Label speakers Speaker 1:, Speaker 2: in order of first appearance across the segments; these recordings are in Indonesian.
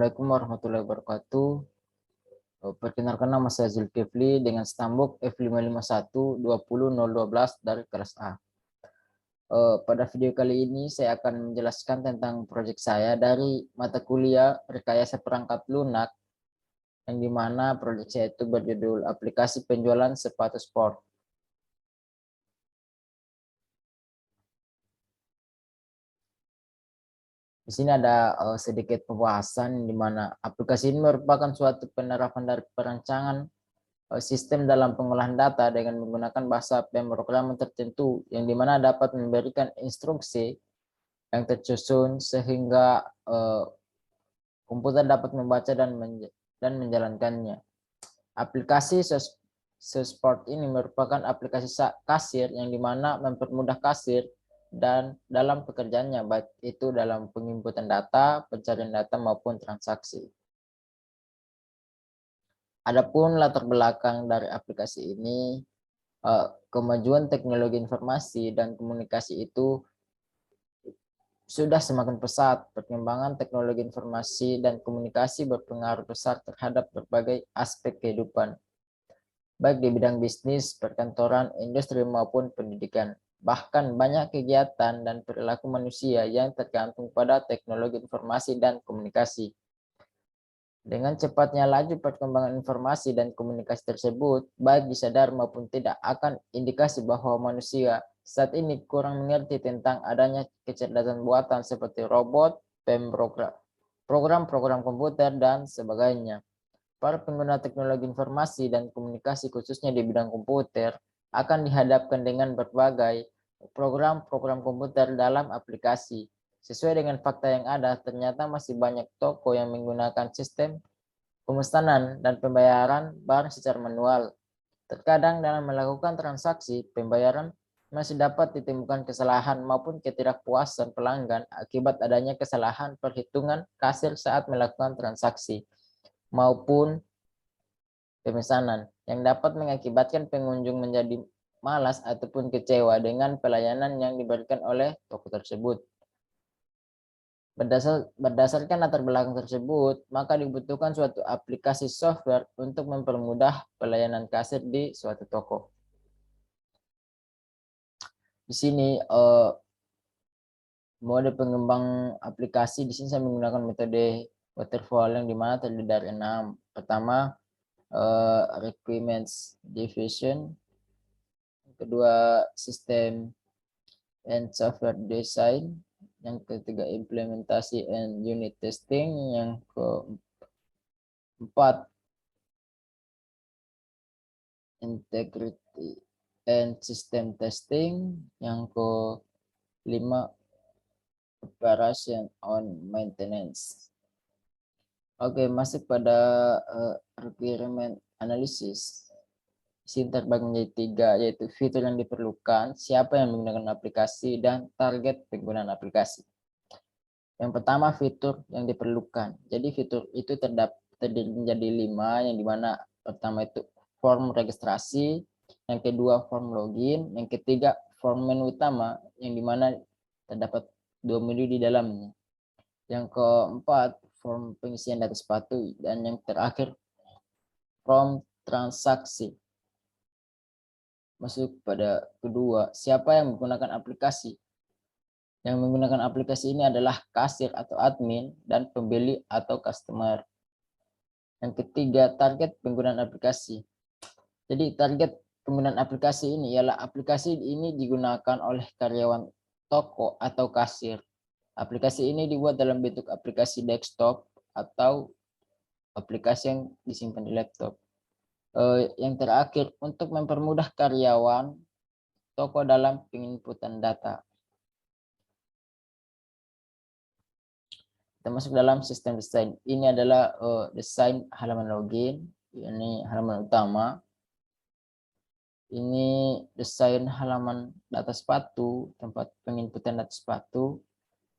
Speaker 1: Assalamualaikum warahmatullahi wabarakatuh. Perkenalkan, nama saya Zulkifli dengan stambuk F551-20012 dari kelas A. Pada video kali ini saya akan menjelaskan tentang proyek saya dari mata kuliah Rekayasa Perangkat Lunak, yang dimana proyek saya itu berjudul Aplikasi Penjualan Sepatu Sport. Di sini ada sedikit pembahasan di mana aplikasi ini merupakan suatu penerapan dari perancangan sistem dalam pengolahan data dengan menggunakan bahasa pemrograman tertentu, yang dimana dapat memberikan instruksi yang tersusun sehingga komputer dapat membaca dan menjalankannya. Aplikasi Sport ini merupakan aplikasi kasir yang dimana mempermudah kasir dan dalam pekerjaannya, baik itu dalam penginputan data, pencarian data maupun transaksi. Adapun latar belakang dari aplikasi ini, kemajuan teknologi informasi dan komunikasi itu sudah semakin pesat. Perkembangan teknologi informasi dan komunikasi berpengaruh besar terhadap berbagai aspek kehidupan, baik di bidang bisnis, perkantoran, industri maupun pendidikan. Bahkan banyak kegiatan dan perilaku manusia yang tergantung pada teknologi informasi dan komunikasi. Dengan cepatnya laju perkembangan informasi dan komunikasi tersebut, baik disadar maupun tidak, akan indikasi bahwa manusia saat ini kurang mengerti tentang adanya kecerdasan buatan seperti robot, program-program komputer, dan sebagainya. Para pengguna teknologi informasi dan komunikasi khususnya di bidang komputer akan dihadapkan dengan berbagai program-program komputer dalam aplikasi. Sesuai dengan fakta yang ada, ternyata masih banyak toko yang menggunakan sistem pemesanan dan pembayaran barang secara manual. Terkadang dalam melakukan transaksi pembayaran masih dapat ditemukan kesalahan maupun ketidakpuasan pelanggan akibat adanya kesalahan perhitungan kasir saat melakukan transaksi maupun pemesanan, yang dapat mengakibatkan pengunjung menjadi malas ataupun kecewa dengan pelayanan yang diberikan oleh toko tersebut. Berdasarkan latar belakang tersebut, maka dibutuhkan suatu aplikasi software untuk mempermudah pelayanan kasir di suatu toko. Di sini mode pengembang aplikasi, di sini saya menggunakan metode waterfall yang dimana terdiri dari 6. Pertama, requirements division. Kedua, sistem and software design. Yang ketiga, implementasi and unit testing. Yang keempat, integrity and system testing. Yang kelima, operation on maintenance. Oke, masuk pada requirement analysis. Sini terbagi menjadi 3, yaitu fitur yang diperlukan, siapa yang menggunakan aplikasi, dan target penggunaan aplikasi. Yang pertama, fitur yang diperlukan. Jadi fitur itu terdiri menjadi 5, yang dimana pertama itu form registrasi, yang kedua form login, yang ketiga form menu utama, yang dimana terdapat 2 menu di dalamnya. Yang keempat, form pengisian data sepatu, dan yang terakhir form transaksi. Masuk pada kedua, siapa yang menggunakan aplikasi? Yang menggunakan aplikasi ini adalah kasir atau admin dan pembeli atau customer. Yang ketiga, target penggunaan aplikasi. Jadi target penggunaan aplikasi ini ialah aplikasi ini digunakan oleh karyawan toko atau kasir. Aplikasi ini dibuat dalam bentuk aplikasi desktop atau aplikasi yang disimpan di laptop. Yang terakhir, untuk mempermudah karyawan toko dalam penginputan data. Kita masuk dalam sistem desain. Ini adalah desain halaman login. Ini halaman utama. Ini desain halaman data sepatu, tempat penginputan data sepatu.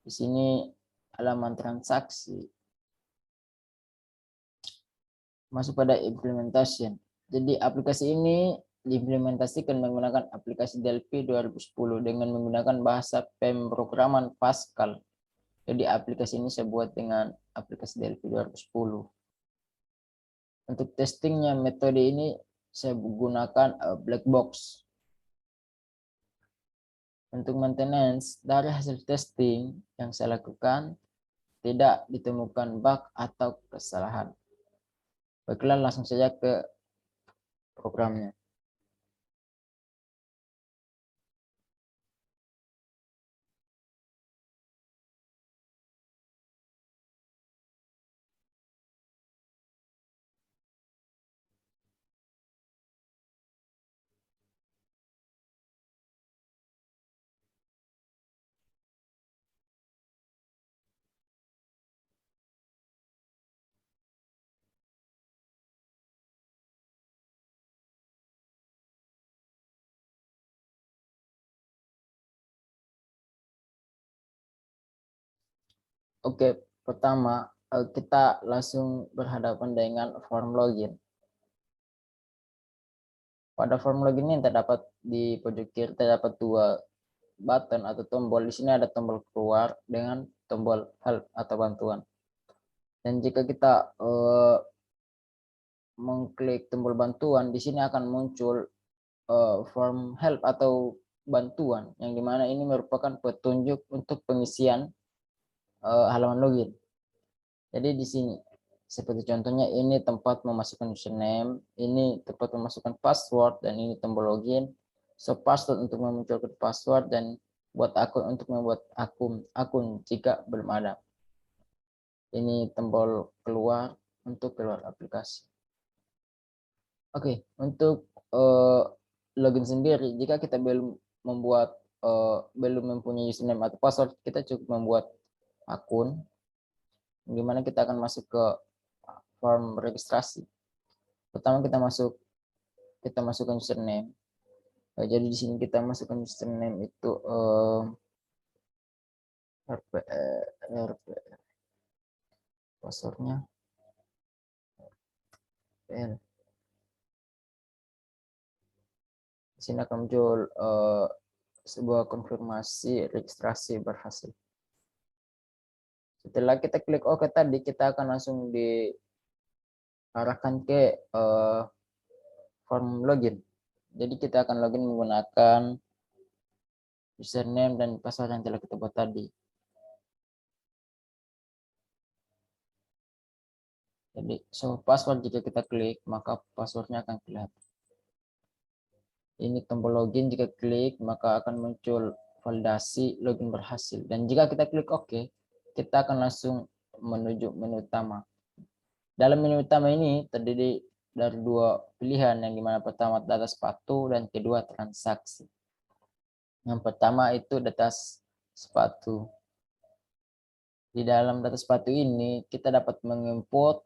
Speaker 1: Di sini halaman transaksi. Masuk pada implementation. Jadi aplikasi ini diimplementasikan menggunakan aplikasi Delphi 2010 dengan menggunakan bahasa pemrograman Pascal. Jadi aplikasi ini saya buat dengan aplikasi Delphi 2010. Untuk testingnya metode ini saya menggunakan black box. Untuk maintenance, dari hasil testing yang saya lakukan tidak ditemukan bug atau kesalahan. Baiklah, langsung saja ke programnya. Oke, pertama kita langsung berhadapan dengan form login. Pada form login ini terdapat di pojok kiri terdapat dua button atau tombol. Di sini ada tombol keluar dengan tombol help atau bantuan. Dan jika kita mengklik tombol bantuan, di sini akan muncul form help atau bantuan, yang dimana ini merupakan petunjuk untuk pengisian halaman login. Jadi di sini seperti contohnya ini tempat memasukkan username, ini tempat memasukkan password, dan ini tombol login. So password untuk memunculkan password, dan buat akun untuk membuat akun jika belum ada. Ini tombol keluar untuk keluar aplikasi. Oke, untuk login sendiri, jika kita belum mempunyai username atau password, kita cukup membuat akun, gimana kita akan masuk ke form registrasi. Pertama kita masukkan username. Jadi di sini kita masukkan username itu RPR, passwordnya RPR. Di sini akan muncul sebuah konfirmasi registrasi berhasil. Setelah kita klik OK tadi, kita akan langsung diarahkan ke form login. Jadi kita akan login menggunakan username dan password yang telah kita buat tadi. Jadi password, jika kita klik maka passwordnya akan kelihatan. Ini tombol login, jika klik maka akan muncul validasi login berhasil. Dan jika kita klik OK, kita akan langsung menuju menu utama. Dalam menu utama ini terdiri dari dua pilihan, yang dimana pertama data sepatu dan kedua transaksi. Yang pertama itu data sepatu. Di dalam data sepatu ini kita dapat menginput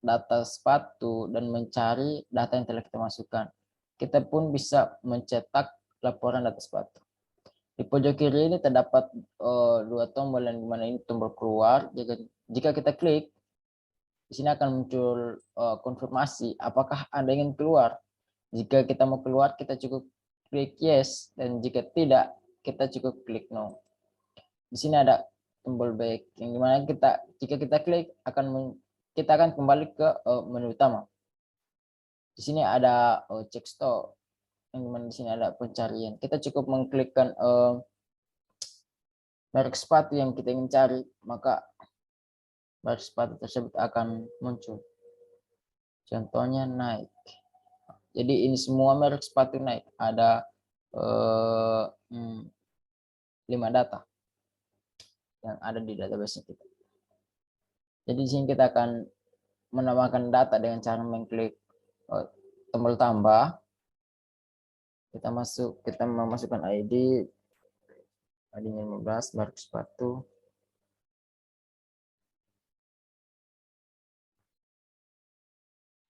Speaker 1: data sepatu dan mencari data yang telah kita masukkan. Kita pun bisa mencetak laporan data sepatu. Di pojok kiri ini terdapat dua tombol, yang dimana ini tombol keluar. Jika kita klik, di sini akan muncul konfirmasi apakah Anda ingin keluar. Jika kita mau keluar, kita cukup klik yes, dan jika tidak, kita cukup klik no. Di sini ada tombol back, yang dimana jika kita klik kita akan kembali ke menu utama. Di sini ada check store, yang dimana di sini ada pencarian. Kita cukup mengklikkan merek sepatu yang kita ingin cari, maka merek sepatu tersebut akan muncul. Contohnya Nike. Jadi ini semua merek sepatu Nike. Ada 5 data yang ada di database kita. Jadi di sini kita akan menambahkan data dengan cara mengklik tombol tambah. Kita memasukkan ID 15, merek sepatu.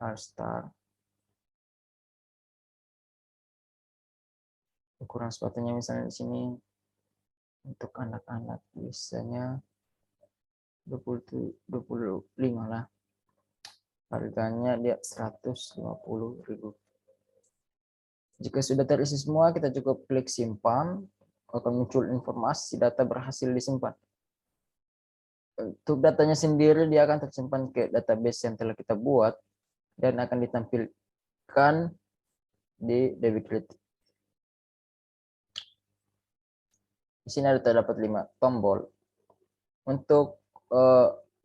Speaker 1: All-Star. Ukuran sepatunya misalnya di sini untuk anak-anak biasanya 25 lah. Harganya dia 150.000. Jika sudah terisi semua, kita cukup klik simpan. Akan muncul informasi data berhasil disimpan. untuk datanya sendiri dia akan tersimpan ke database yang telah kita buat dan akan ditampilkan di DB Creative. Di sini ada terdapat 5 tombol. Untuk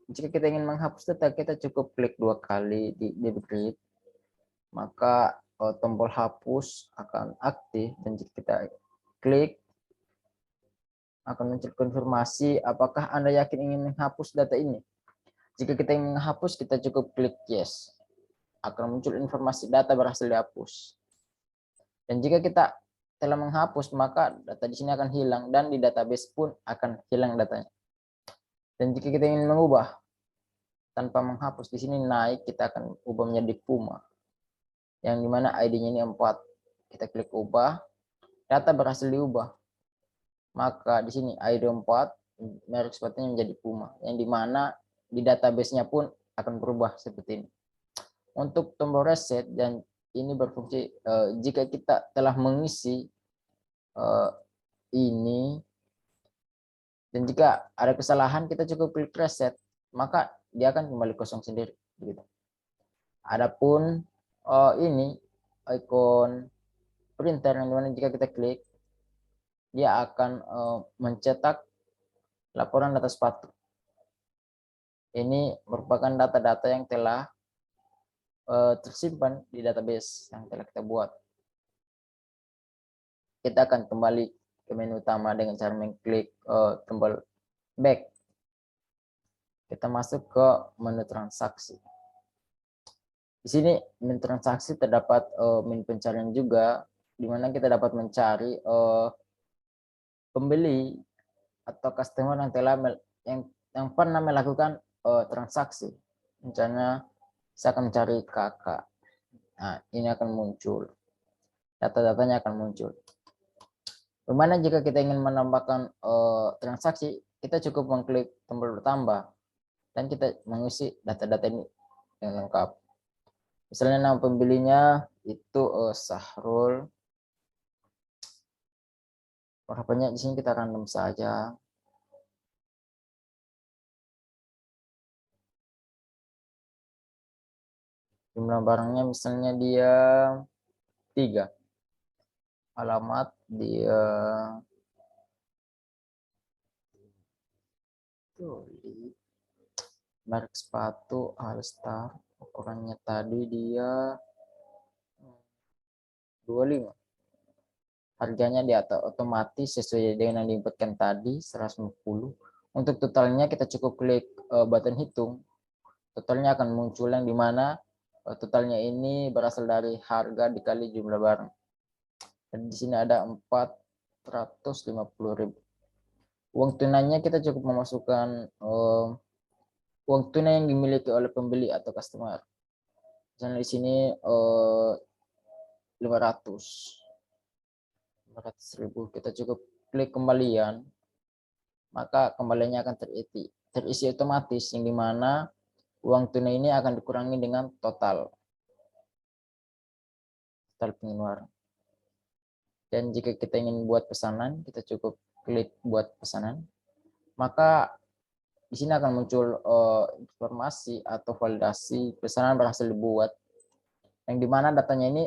Speaker 1: jika kita ingin menghapus data, kita cukup klik 2 kali di DB Creative, maka tombol hapus akan aktif, dan jika kita klik akan muncul konfirmasi apakah Anda yakin ingin menghapus data ini. Jika kita ingin menghapus, kita cukup klik yes. Akan muncul informasi data berhasil dihapus. Dan jika kita telah menghapus, maka data di sini akan hilang dan di database pun akan hilang datanya. Dan jika kita ingin mengubah tanpa menghapus, di sini naik, kita akan ubah menjadi Puma. Yang dimana ID-nya ini 4. Kita klik ubah, data berhasil diubah. Maka di sini ID 4, merek sepatunya menjadi Puma. Yang dimana di database-nya pun akan berubah seperti ini. Untuk tombol reset, dan ini berfungsi jika kita telah mengisi ini, dan jika ada kesalahan kita cukup klik reset, maka dia akan kembali kosong sendiri. Begitu. Adapun ini ikon printer, yang dimana jika kita klik, dia akan mencetak laporan data sepatu. Ini merupakan data-data yang telah tersimpan di database yang telah kita buat. Kita akan kembali ke menu utama dengan cara mengklik tombol back. Kita masuk ke menu transaksi. Di sini menu transaksi terdapat menu pencarian juga, di mana kita dapat mencari pembeli atau customer yang telah yang pernah melakukan transaksi. Misalnya saya akan mencari kakak. Nah, ini akan muncul. Data-datanya akan muncul. Bagaimana jika kita ingin menambahkan transaksi, kita cukup mengklik tombol bertambah dan kita mengisi data-data ini yang lengkap. Misalnya nama pembelinya itu Sahrul. Berapanya di sini kita random saja. Jumlah barangnya misalnya dia 3. Alamat dia merek sepatu Alstar, ukurannya tadi dia 25. Harganya di atas otomatis sesuai dengan yang diinputkan tadi 150. Untuk totalnya kita cukup klik button hitung. Totalnya akan muncul yang dimana totalnya ini berasal dari harga dikali jumlah barang. Dan di sini ada 450.000. Uang tunainya kita cukup memasukkan uang tunai yang dimiliki oleh pembeli atau customer. Misalnya di sini 500.000. Kita cukup klik kembalian, maka kembaliannya akan terisi otomatis, yang dimana uang tunai ini akan dikurangi dengan total pengeluaran. Dan jika kita ingin buat pesanan, kita cukup klik buat pesanan, maka di sini akan muncul informasi atau validasi pesanan berhasil dibuat, yang dimana datanya ini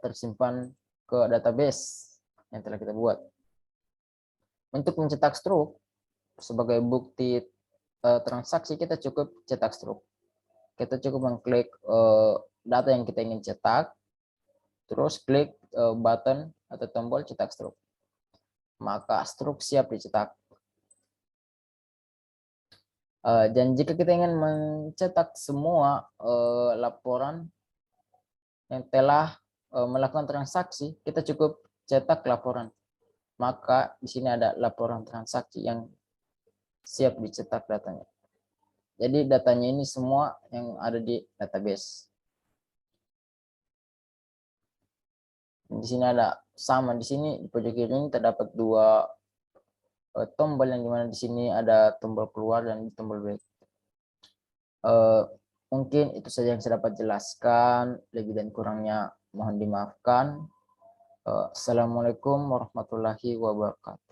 Speaker 1: tersimpan ke database yang telah kita buat. Untuk mencetak struk sebagai bukti transaksi, kita cukup cetak struk. Kita cukup mengklik data yang kita ingin cetak, terus klik button atau tombol cetak struk. Maka struk siap dicetak. Dan jika kita ingin mencetak semua laporan yang telah melakukan transaksi, kita cukup cetak laporan. Maka di sini ada laporan transaksi yang siap dicetak datanya. Jadi datanya ini semua yang ada di database. Di sini ada sama, di sini di pojok kiri ini terdapat 2 tombol, yang dimana di sini ada tombol keluar dan tombol back. Mungkin itu saja yang saya dapat jelaskan. Lebih dan kurangnya mohon dimaafkan. Assalamualaikum warahmatullahi wabarakatuh.